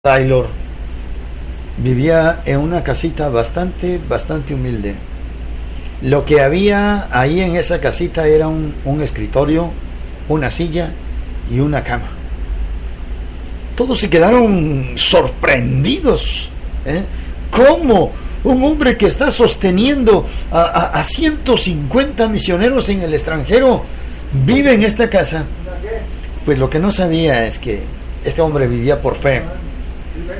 Taylor vivía en una casita bastante humilde. Lo que había ahí en esa casita era un escritorio, una silla y una cama. Todos se quedaron sorprendidos. ¿Cómo un hombre que está sosteniendo a 150 misioneros en el extranjero vive en esta casa? Pues lo que no sabía es que este hombre vivía por fe,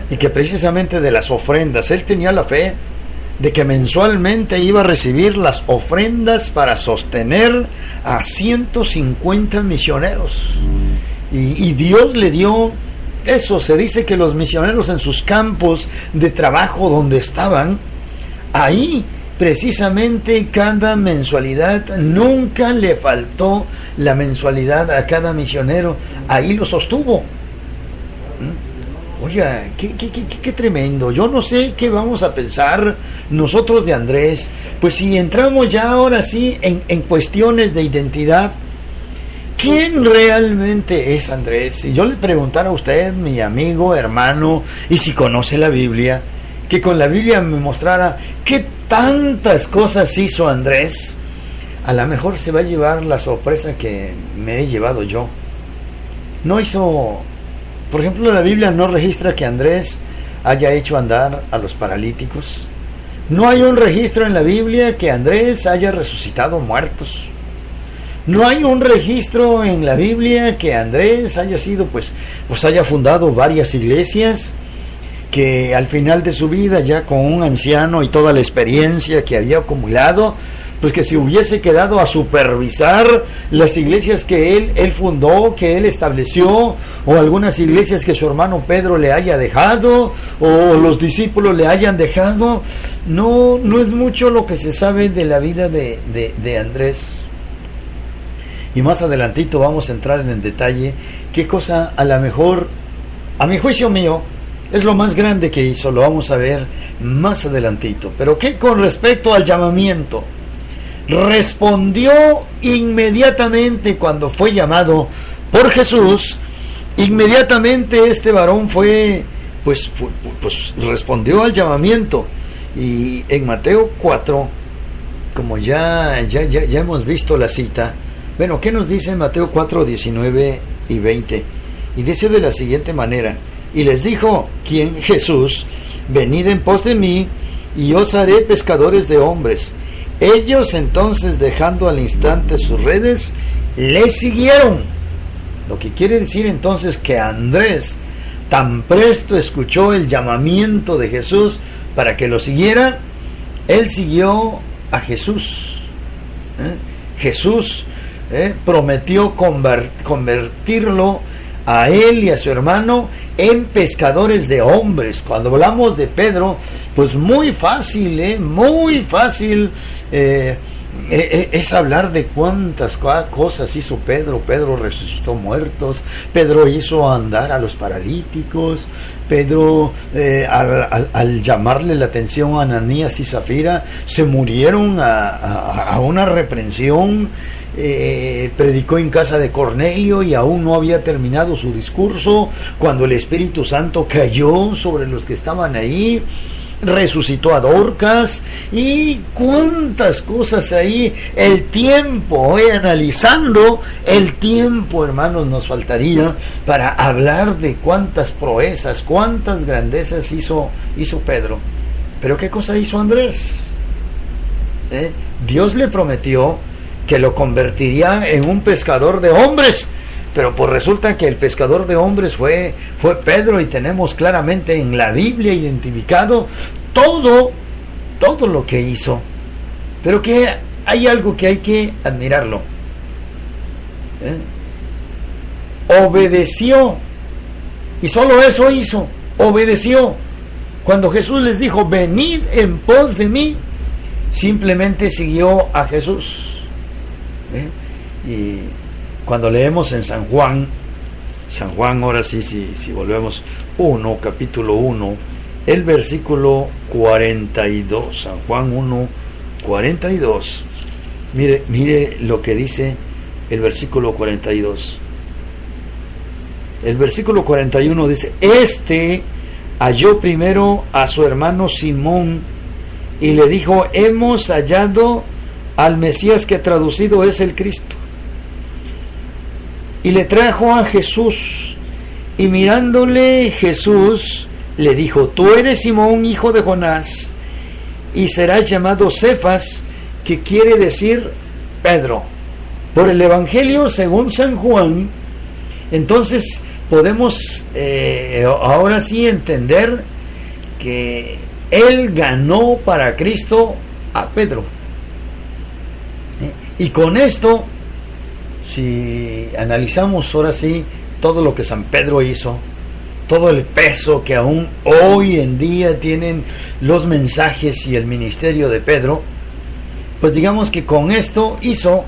y que precisamente de las ofrendas, él tenía la fe de que mensualmente iba a recibir las ofrendas para sostener a 150 misioneros. Y Dios le dio eso. Se dice que los misioneros en sus campos de trabajo donde estaban, ahí precisamente cada mensualidad, nunca le faltó la mensualidad a cada misionero. Ahí lo sostuvo. Oiga, qué tremendo. Yo no sé qué vamos a pensar nosotros de Andrés. Pues si entramos ya ahora sí en cuestiones de identidad, ¿quién realmente es Andrés? Si yo le preguntara a usted, mi amigo, hermano, y si conoce la Biblia, que con la Biblia me mostrara qué tantas cosas hizo Andrés, a lo mejor se va a llevar la sorpresa que me he llevado yo. No hizo... Por ejemplo, la Biblia no registra que Andrés haya hecho andar a los paralíticos. No hay un registro en la Biblia que Andrés haya resucitado muertos. No hay un registro en la Biblia que Andrés haya sido, pues haya fundado varias iglesias, que al final de su vida, ya con un anciano y toda la experiencia que había acumulado, pues que se hubiese quedado a supervisar las iglesias que él fundó, que él estableció, o algunas iglesias que su hermano Pedro le haya dejado, o los discípulos le hayan dejado. No es mucho lo que se sabe de la vida de Andrés. Y más adelantito vamos a entrar en el detalle qué cosa a lo mejor, a mi juicio mío, es lo más grande que hizo. Lo vamos a ver más adelantito. Pero ¿qué con respecto al llamamiento? Respondió inmediatamente cuando fue llamado por Jesús. Inmediatamente este varón pues respondió al llamamiento. Y en Mateo 4, como ya hemos visto la cita, bueno, ¿qué nos dice Mateo 4, 19 y 20? Y dice de la siguiente manera: y les dijo, ¿quién? Jesús: venid en pos de mí, y os haré pescadores de hombres. Ellos entonces, dejando al instante sus redes, le siguieron. Lo que quiere decir entonces que Andrés tan presto escuchó el llamamiento de Jesús para que lo siguiera. Él siguió a Jesús. Jesús prometió convertirlo a él y a su hermano en pescadores de hombres. Cuando hablamos de Pedro, pues muy fácil es hablar de cuántas cosas hizo Pedro. Pedro resucitó muertos, Pedro hizo andar a los paralíticos, Pedro al llamarle la atención a Ananías y Zafira, se murieron a una reprensión. Predicó en casa de Cornelio y aún no había terminado su discurso cuando el Espíritu Santo cayó sobre los que estaban ahí. Resucitó a Dorcas, y cuántas cosas ahí. El tiempo, analizando el tiempo, hermanos, nos faltaría para hablar de cuántas proezas, cuántas grandezas hizo Pedro. Pero ¿qué cosa hizo Andrés? Dios le prometió que lo convertiría en un pescador de hombres, pero pues resulta que el pescador de hombres fue Pedro, y tenemos claramente en la Biblia identificado todo lo que hizo. Pero que hay algo que hay que admirarlo. Obedeció, y solo eso hizo, obedeció. Cuando Jesús les dijo, venid en pos de mí, simplemente siguió a Jesús. Y cuando leemos en San Juan, ahora sí, si volvemos capítulo 1, el versículo 42, San Juan 1, 42, mire lo que dice el versículo 42. El versículo 41 dice: halló primero a su hermano Simón y le dijo: hemos hallado al Mesías, que traducido es el Cristo. Y le trajo a Jesús, y mirándole Jesús le dijo: tú eres Simón, hijo de Jonás, y serás llamado Cefas, que quiere decir Pedro. Por el Evangelio según San Juan, entonces podemos ahora sí entender que él ganó para Cristo a Pedro. Y con esto, si analizamos ahora sí todo lo que San Pedro hizo, todo el peso que aún hoy en día tienen los mensajes y el ministerio de Pedro, pues digamos que con esto hizo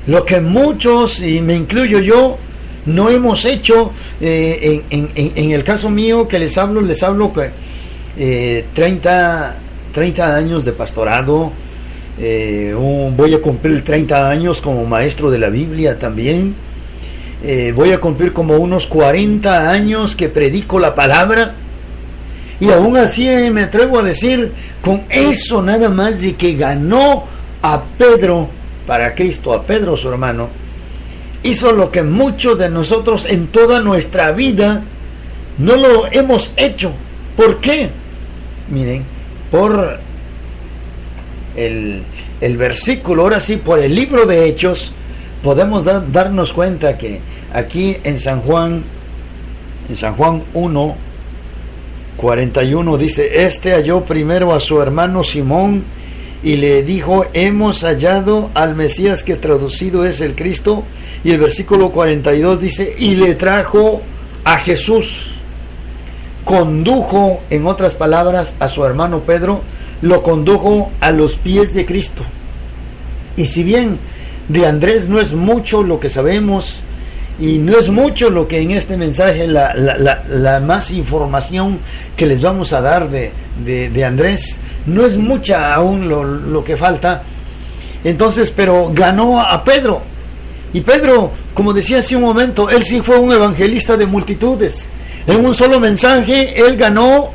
lo que muchos, y me incluyo yo, no hemos hecho. En el caso mío que les hablo que 30 años de pastorado, voy a cumplir 30 años como maestro de la Biblia también. Voy a cumplir como unos 40 años que predico la palabra, y aún así me atrevo a decir, con eso nada más de que ganó a Pedro para Cristo, a Pedro su hermano, hizo lo que muchos de nosotros en toda nuestra vida no lo hemos hecho. ¿Por qué? Miren, por el versículo, ahora sí, por el libro de Hechos, podemos darnos cuenta que aquí en San Juan 1, 41 dice: este halló primero a su hermano Simón y le dijo: hemos hallado al Mesías, que traducido es el Cristo. Y el versículo 42 dice: y le trajo a Jesús. Condujo, en otras palabras, a su hermano Pedro, lo condujo a los pies de Cristo. Y si bien de Andrés no es mucho lo que sabemos, y no es mucho lo que en este mensaje, la más información que les vamos a dar de Andrés, no es mucha aún lo que falta. Entonces, pero ganó a Pedro. Y Pedro, como decía hace un momento, él sí fue un evangelista de multitudes. En un solo mensaje, él ganó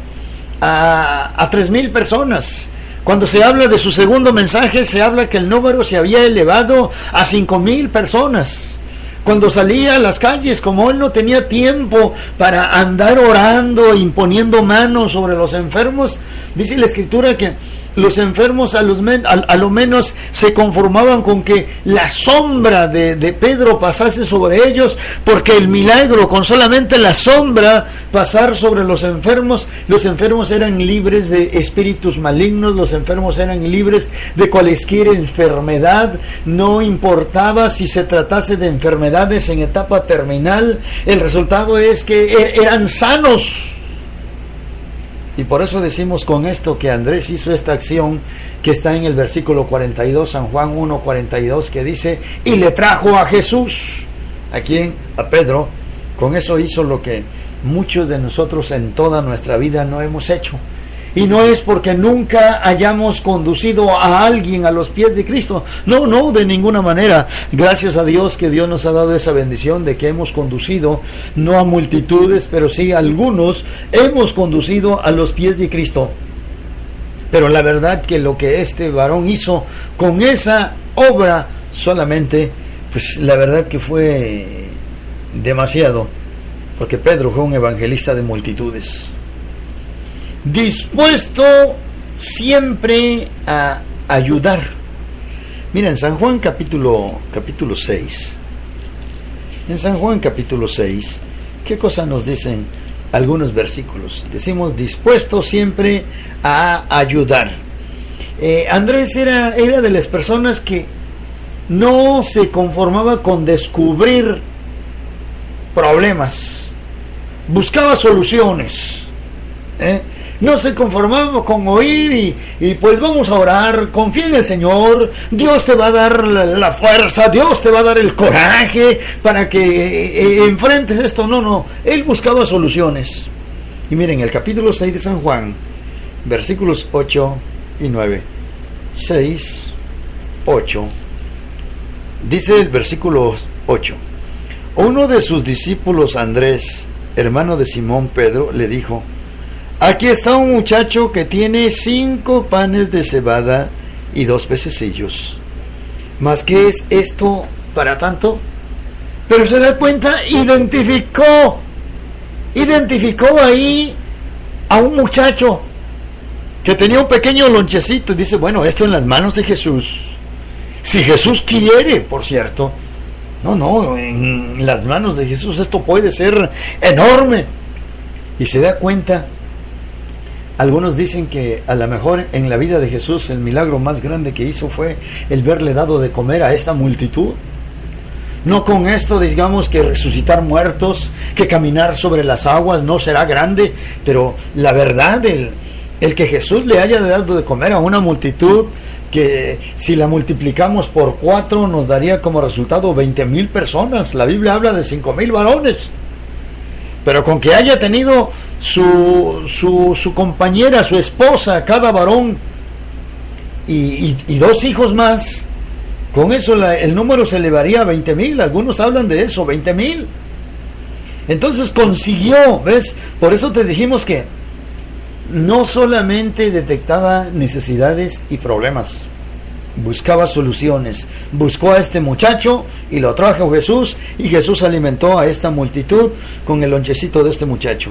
a 3,000 personas. Cuando se habla de su segundo mensaje, se habla que el número se había elevado a 5,000 personas. Cuando salía a las calles, como él no tenía tiempo para andar orando, imponiendo manos sobre los enfermos, dice la Escritura que los enfermos a lo menos se conformaban con que la sombra de Pedro pasase sobre ellos, porque el milagro, con solamente la sombra pasar sobre los enfermos eran libres de espíritus malignos, los enfermos eran libres de cualesquier enfermedad, no importaba si se tratase de enfermedades en etapa terminal, el resultado es que eran sanos. Y por eso decimos con esto que Andrés hizo esta acción que está en el versículo 42, San Juan 1:42, que dice: y le trajo a Jesús. ¿A quién? A Pedro. Con eso hizo lo que muchos de nosotros en toda nuestra vida no hemos hecho. Y no es porque nunca hayamos conducido a alguien a los pies de Cristo. No, de ninguna manera. Gracias a Dios que Dios nos ha dado esa bendición de que hemos conducido, no a multitudes, pero sí a algunos, hemos conducido a los pies de Cristo. Pero la verdad que lo que este varón hizo con esa obra solamente, pues la verdad que fue demasiado. Porque Pedro fue un evangelista de multitudes, dispuesto siempre a ayudar. Mira, en San Juan capítulo 6, en San Juan capítulo 6, ¿qué cosa nos dicen algunos versículos? Decimos: dispuesto siempre a ayudar. Andrés era de las personas que no se conformaba con descubrir problemas, buscaba soluciones, no se conformaba con oír y pues vamos a orar, confía en el Señor, Dios te va a dar la fuerza, Dios te va a dar el coraje para que enfrentes esto. No, él buscaba soluciones. Y miren, el capítulo 6 de San Juan, versículos 8 y 9. 6, 8. Dice el versículo 8: uno de sus discípulos, Andrés, hermano de Simón Pedro, le dijo: aquí está un muchacho que tiene 5 panes de cebada y 2 pececillos. ¿Mas qué es esto para tanto? Pero se da cuenta, identificó ahí a un muchacho que tenía un pequeño lonchecito y dice, bueno, esto en las manos de Jesús. Si Jesús quiere, por cierto. No, en las manos de Jesús esto puede ser enorme. Y se da cuenta. Algunos dicen que a lo mejor en la vida de Jesús el milagro más grande que hizo fue el verle dado de comer a esta multitud. No con esto digamos que resucitar muertos, que caminar sobre las aguas no será grande, pero la verdad, el que Jesús le haya dado de comer a una multitud que si la multiplicamos por 4 nos daría como resultado 20,000 personas. La Biblia habla de 5,000 varones. Pero con que haya tenido su compañera, su esposa, cada varón y 2 hijos más, con eso el número se elevaría a 20,000. Algunos hablan de eso, 20,000. Entonces consiguió, ¿ves? Por eso te dijimos que no solamente detectaba necesidades y problemas, buscaba soluciones. Buscó a este muchacho y lo trajo Jesús, y Jesús alimentó a esta multitud con el lonchecito de este muchacho.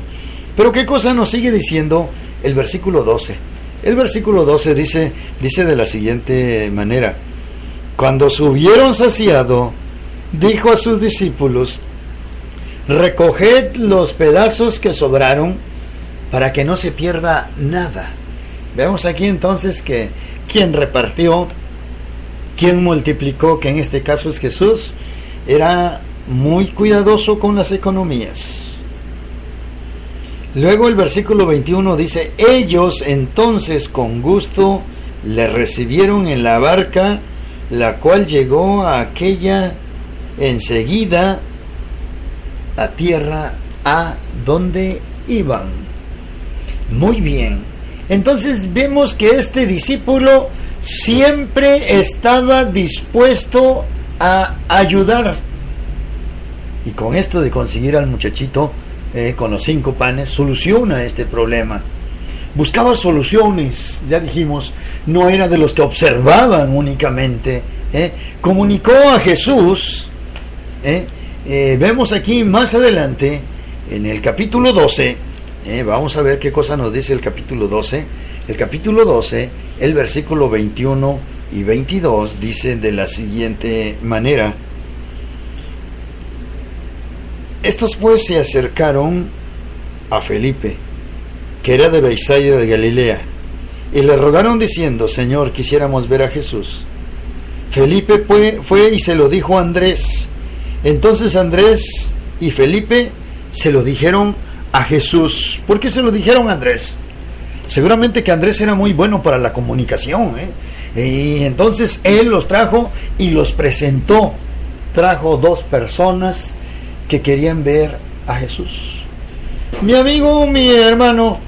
Pero ¿qué cosa nos sigue diciendo el versículo 12? El versículo 12 dice de la siguiente manera: cuando se hubieron saciado, dijo a sus discípulos, recoged los pedazos que sobraron, para que no se pierda nada. Vemos aquí entonces que quien repartió, quien multiplicó, que en este caso es Jesús, era muy cuidadoso con las economías. Luego el versículo 21 dice, ellos entonces con gusto le recibieron en la barca, la cual llegó a aquella enseguida a tierra a donde iban. Muy bien. Entonces vemos que este discípulo siempre estaba dispuesto a ayudar. Y con esto de conseguir al muchachito con los 5 panes, soluciona este problema. Buscaba soluciones, ya dijimos, no era de los que observaban únicamente. Comunicó a Jesús. Vemos aquí más adelante, en el capítulo 12, vamos a ver qué cosa nos dice el capítulo 12. El capítulo 12, el versículo 21 y 22 dice de la siguiente manera: estos pues se acercaron a Felipe, que era de Betsaida de Galilea, y le rogaron diciendo, Señor, quisiéramos ver a Jesús. Felipe fue y se lo dijo a Andrés. Entonces Andrés y Felipe se lo dijeron a Jesús. ¿Por qué se lo dijeron a Andrés? Seguramente que Andrés era muy bueno para la comunicación, y entonces él los trajo y los presentó. Trajo 2 personas que querían ver a Jesús. Mi amigo, mi hermano,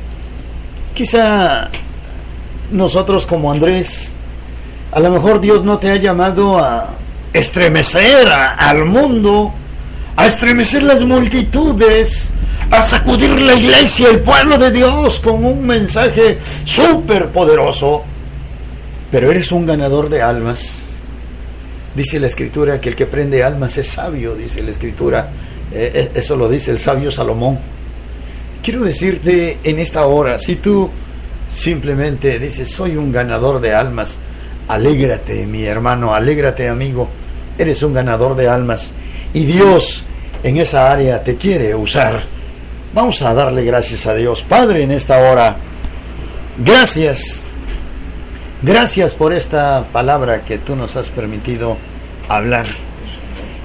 quizá nosotros como Andrés, a lo mejor Dios no te ha llamado a estremecer al mundo, a estremecer las multitudes, a sacudir la iglesia, el pueblo de Dios con un mensaje súper poderoso, pero eres un ganador de almas. Dice la Escritura que el que prende almas es sabio, dice la Escritura. Eso lo dice el sabio Salomón. Quiero decirte en esta hora, si tú simplemente dices, soy un ganador de almas, alégrate, mi hermano, alégrate, amigo. Eres un ganador de almas y Dios en esa área te quiere usar. Vamos a darle gracias a Dios. Padre, en esta hora, gracias por esta palabra que tú nos has permitido hablar.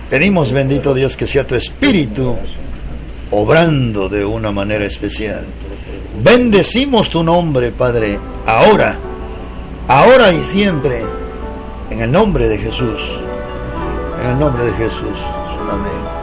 Pedimos, bendito Dios, que sea tu Espíritu obrando de una manera especial. Bendecimos tu nombre, Padre, ahora y siempre, en el nombre de Jesús. En el nombre de Jesús. Amén.